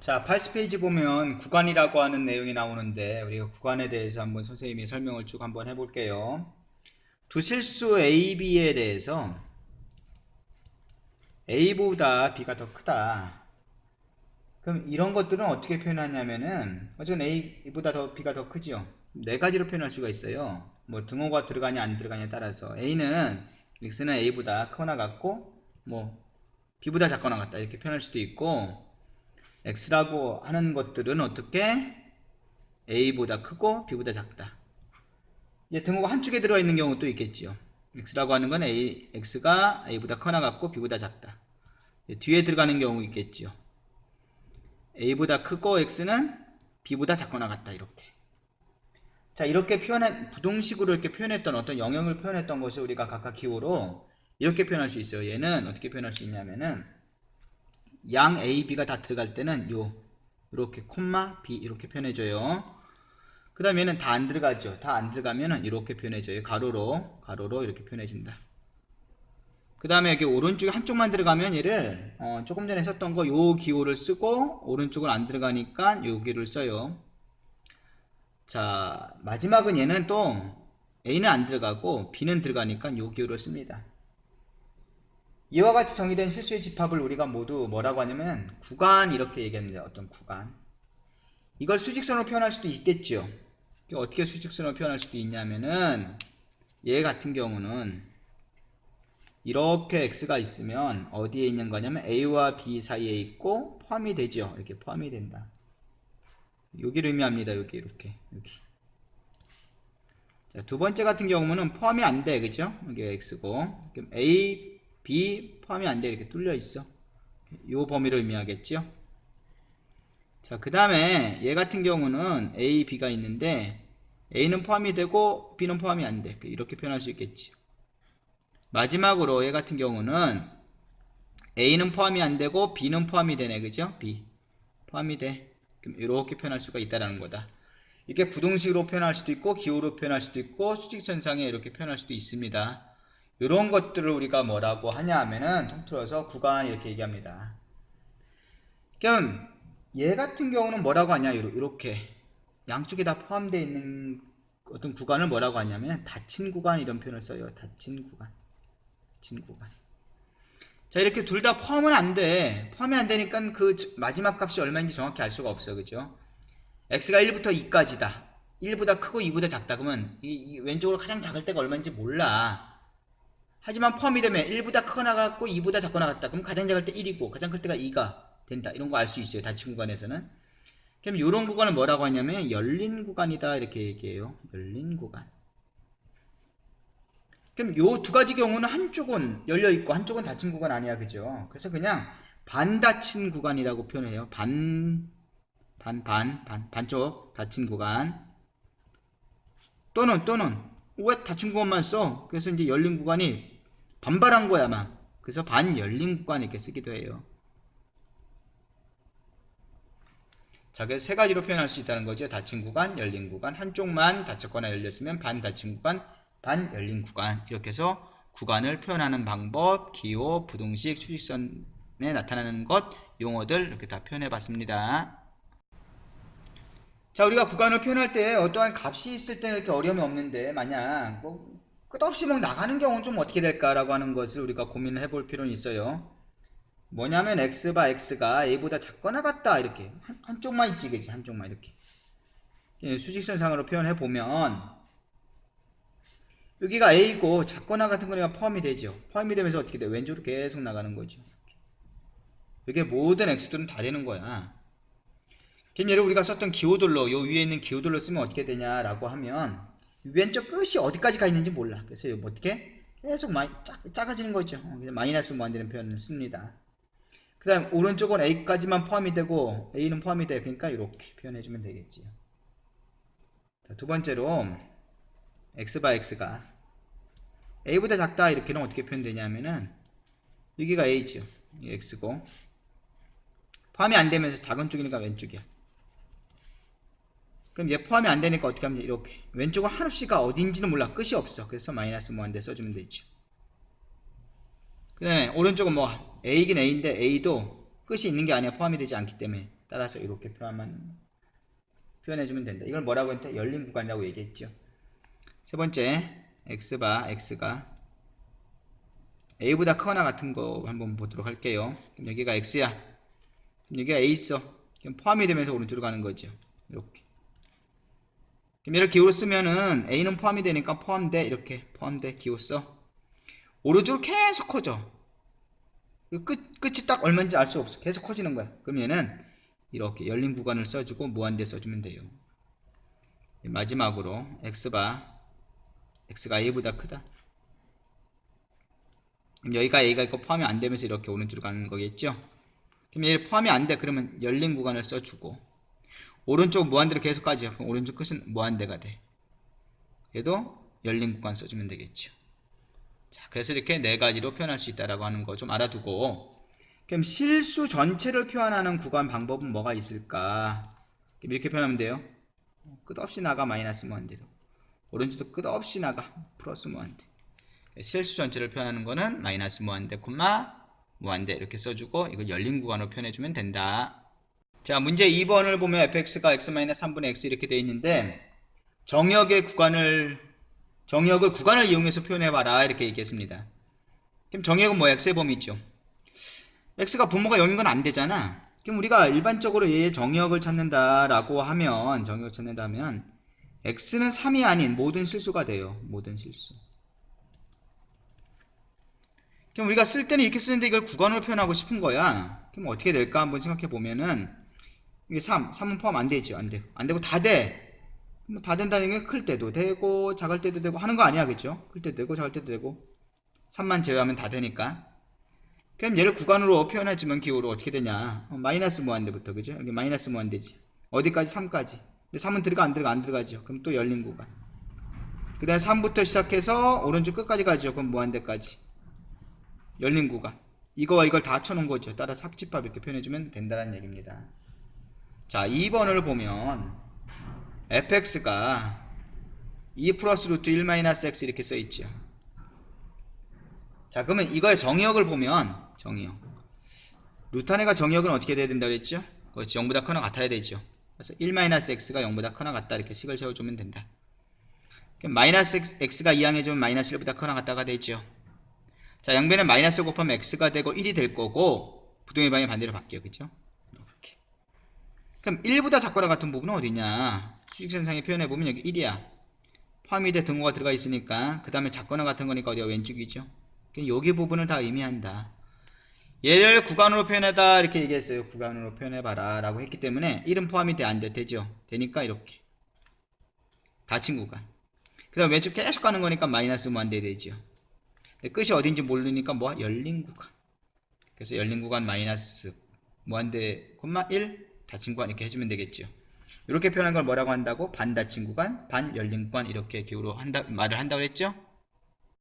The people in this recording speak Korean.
자, 80페이지 보면 구간이라고 하는 내용이 나오는데 우리가 구간에 대해서 한번 선생님이 설명을 쭉 한번 해볼게요. 두 실수 A, B에 대해서 A보다 B가 더 크다. 그럼 이런 것들은 어떻게 표현하냐면은 어쨌든 A보다 B가 더 크지요. 네 가지로 표현할 수가 있어요. 뭐 등호가 들어가냐 안 들어가냐에 따라서 A는 X는 A보다 크거나 같고 뭐 B보다 작거나 같다 이렇게 표현할 수도 있고, X라고 하는 것들은 어떻게 A보다 크고 B보다 작다. 이제 등호가 한쪽에 들어있는 경우도 있겠지요. X라고 하는 건 X가 A보다 크거나 같고 B보다 작다. 뒤에 들어가는 경우 있겠지요. A보다 크고 X는 B보다 작거나 같다. 이렇게. 자, 이렇게 부등식으로 이렇게 표현했던 어떤 영역을 표현했던 것을 우리가 각각 기호로 이렇게 표현할 수 있어요. 얘는 어떻게 표현할 수 있냐면은 양 A, B가 다 들어갈 때는 이렇게 콤마 B 이렇게 표현해줘요. 그 다음에 얘는 다 안 들어가죠. 다 안 들어가면은 이렇게 표현해줘요. 가로로 이렇게 표현해준다. 그 다음에 여기 오른쪽에 한쪽만 들어가면 얘를 조금 전에 썼던 거 요 기호를 쓰고, 오른쪽은 안 들어가니까 요 기호를 써요. 자, 마지막은 얘는 또 A는 안 들어가고 B는 들어가니까 요 기호를 씁니다. 이와 같이 정의된 실수의 집합을 우리가 모두 뭐라고 하냐면 구간 이렇게 얘기합니다. 어떤 구간. 이걸 수직선으로 표현할 수도 있겠죠. 어떻게 수직선으로 표현할 수도 있냐면은 얘 같은 경우는 이렇게 X가 있으면 어디에 있는 거냐면 A와 B 사이에 있고 포함이 되죠. 이렇게 포함이 된다. 여기를 의미합니다. 여기 이렇게 여기. 자, 두 번째 같은 경우는 포함이 안 돼. 그죠? 이게 X고. 그럼 A, B 포함이 안 돼. 이렇게 뚫려 있어. 요 범위를 의미하겠죠? 자, 그 다음에 얘 같은 경우는 A, B가 있는데 A는 포함이 되고 B는 포함이 안 돼. 이렇게 표현할 수 있겠지. 마지막으로 얘 같은 경우는 A는 포함이 안 되고 B는 포함이 되네. 그죠? B 포함이 돼. 그럼 이렇게 표현할 수가 있다는 거다. 이게 부등식으로 표현할 수도 있고 기호로 표현할 수도 있고 수직선상에 이렇게 표현할 수도 있습니다. 이런 것들을 우리가 뭐라고 하냐 하면은 통틀어서 구간 이렇게 얘기합니다. 그럼 얘 같은 경우는 뭐라고 하냐, 이렇게 양쪽에 다 포함되어 있는 어떤 구간을 뭐라고 하냐면 닫힌 구간 이런 표현을 써요. 닫힌 구간. 자, 이렇게 둘 다 포함은 안 돼. 포함이 안 되니까 그 마지막 값이 얼마인지 정확히 알 수가 없어. 그죠? X가 1부터 2까지다. 1보다 크고 2보다 작다. 그러면 이 왼쪽으로 가장 작을 때가 얼마인지 몰라. 하지만 포함이 되면 1보다 크거나 같고 2보다 작거나 같다. 그럼 가장 작을 때 1이고 가장 클 때가 2가 된다. 이런 거 알 수 있어요. 닫힌 구간에서는. 그럼 이런 구간을 뭐라고 하냐면 열린 구간이다. 이렇게 얘기해요. 열린 구간. 그럼 요 두 가지 경우는 한쪽은 열려 있고 한쪽은 닫힌 구간 아니야. 그죠? 그래서 그냥 반닫힌 구간이라고 표현해요. 반쪽 닫힌 구간. 또는 왜 닫힌 구간만 써? 그래서 이제 열린 구간이 반발한 거야, 아마. 그래서 반열린 구간 이렇게 쓰기도 해요. 자, 그래서 세 가지로 표현할 수 있다는 거죠. 닫힌 구간, 열린 구간. 한쪽만 닫혔거나 열렸으면 반닫힌 구간, 반열린 구간. 이렇게 해서 구간을 표현하는 방법, 기호, 부등식, 수직선에 나타나는 것, 용어들 이렇게 다 표현해 봤습니다. 자, 우리가 구간을 표현할 때 어떠한 값이 있을 때는 이렇게 어려움이 없는데, 만약 뭐 끝없이 막 나가는 경우는 좀 어떻게 될까라고 하는 것을 우리가 고민을 해볼 필요는 있어요. 뭐냐면 X가 A보다 작거나 같다. 이렇게 한쪽만 있지, 그지? 한쪽만 이렇게 수직선상으로 표현해 보면 여기가 A고 작거나 같은 거가 포함이 되죠. 포함이 되면서 어떻게 돼? 왼쪽으로 계속 나가는 거죠. 이게 모든 X들은 다 되는 거야. 그럼 예를 우리가 썼던 기호들로, 요 위에 있는 기호들로 쓰면 어떻게 되냐라고 하면 왼쪽 끝이 어디까지 가 있는지 몰라. 그래서 뭐 어떻게 계속 작아지는 거죠. 그래서 마이너스 무한되는 표현을 씁니다. 그 다음 오른쪽은 A까지만 포함이 되고 A는 포함이 돼. 그러니까 이렇게 표현해주면 되겠지요. 자, 두 번째로 X가 A보다 작다 이렇게는 어떻게 표현되냐면은 여기가 A죠. X고 포함이 안 되면서 작은 쪽이니까 왼쪽이야. 그럼 얘 포함이 안 되니까 어떻게 하면 이렇게 왼쪽은 한없이가 어딘지는 몰라. 끝이 없어. 그래서 마이너스 무한대 써주면 되죠. 그 다음에 오른쪽은 뭐 A긴 A인데 A도 끝이 있는 게 아니야. 포함이 되지 않기 때문에 따라서 이렇게 표현해주면 된다. 이걸 뭐라고 했대? 열린 구간이라고 얘기했죠. 세 번째, x가 a보다 크거나 같은 거 한번 보도록 할게요. 그럼 여기가 x야. 그럼 여기가 a 있어. 그럼 포함이 되면서 오른쪽으로 가는 거죠. 이렇게. 그럼 얘를 기호로 쓰면은 a는 포함이 되니까 포함돼. 이렇게 포함돼. 기호 써. 오른쪽으로 계속 커져. 끝이 딱 얼마인지 알 수 없어. 계속 커지는 거야. 그럼 얘는 이렇게 열린 구간을 써주고 무한대 써주면 돼요. 마지막으로 x가 a보다 크다. 그럼 여기가 a가 있고 포함이 안 되면서 이렇게 오른쪽으로 가는 거겠죠. 그럼 얘를 포함이 안 돼. 그러면 열린 구간을 써주고 오른쪽 무한대로 계속 가죠. 그럼 오른쪽 끝은 무한대가 돼. 얘도 열린 구간 써주면 되겠죠. 자, 그래서 이렇게 네 가지로 표현할 수 있다라고 하는 거 좀 알아두고, 그럼 실수 전체를 표현하는 구간 방법은 뭐가 있을까? 이렇게 표현하면 돼요. 끝없이 나가 마이너스 무한대로. 오른쪽도 끝없이 나가 플러스 무한대. 실수 전체를 표현하는 거는 마이너스 무한대, 무한대 이렇게 써주고 이걸 열린 구간으로 표현해주면 된다. 자, 문제 2번을 보면 fx가 x-3분의 x 이렇게 되어 있는데 정역을 구간을 이용해서 표현해봐라 이렇게 얘기했습니다. 그럼 정역은 뭐야? x의 범위죠. x가 분모가 0인 건 안 되잖아. 그럼 우리가 일반적으로 얘의 정역을 찾는다라고 하면 x는 3이 아닌 모든 실수가 돼요. 모든 실수. 그럼 우리가 쓸 때는 이렇게 쓰는데 이걸 구간으로 표현하고 싶은 거야. 그럼 어떻게 될까 한번 생각해 보면은 이게 3은 포함 안 되죠. 안 되고 다 돼. 뭐 다 된다는 게 클 때도 되고 작을 때도 되고 하는 거 아니야, 그죠? 클 때도 되고 작을 때도 되고 3만 제외하면 다 되니까. 그럼 얘를 구간으로 표현해주면 기호로 어떻게 되냐? 마이너스 무한대부터, 그죠? 여기 마이너스 무한대지. 어디까지? 3까지. 근데 3은 안 들어가죠. 그럼 또 열린 구간. 그 다음에 3부터 시작해서 오른쪽 끝까지 가죠. 그럼 무한대까지. 열린 구간. 이거와 이걸 다 합쳐놓은 거죠. 따라서 합집합 이렇게 표현해주면 된다는 얘기입니다. 자, 2번을 보면 fx가 2 플러스 루트 1 마이너스 x 이렇게 써있죠. 자, 그러면 이거의 정의역을 보면 정의역 루트 안에가 정의역은 어떻게 돼야 된다고 했죠? 그렇지, 0보다 커나 같아야 되죠. 그래서 1 마이너스 x가 0보다 커나 같다 이렇게 식을 세워주면 된다. 그럼 마이너스 x가 2항해주면 마이너스 1보다 커나 같다가 되죠. 자, 양변에 마이너스 곱하면 x가 되고 1이 될 거고 부동의 방이 반대로 바뀌어요. 그죠? 이렇게. 그럼 1보다 작거나 같은 부분은 어디냐? 수직선상에 표현해보면 여기 1이야. 포함이 돼 등호가 들어가 있으니까 그 다음에 작거나 같은 거니까 어디가 왼쪽이죠? 여기 부분을 다 의미한다. 얘를 구간으로 표현하다 이렇게 얘기했어요. 구간으로 표현해봐라 라고 했기 때문에 1은 포함이 돼 안 돼? 되죠? 되니까 이렇게 닫힌 구간. 그 다음 왼쪽 계속 가는 거니까 마이너스 무한대 되죠. 끝이 어딘지 모르니까 뭐? 열린 구간. 그래서 열린 구간 마이너스 무한대, 1 닫힌 구간 이렇게 해주면 되겠죠. 이렇게 표현한 걸 뭐라고 한다고? 반 닫힌 구간, 반 열린 구간 이렇게 기호로 말을 한다고 했죠.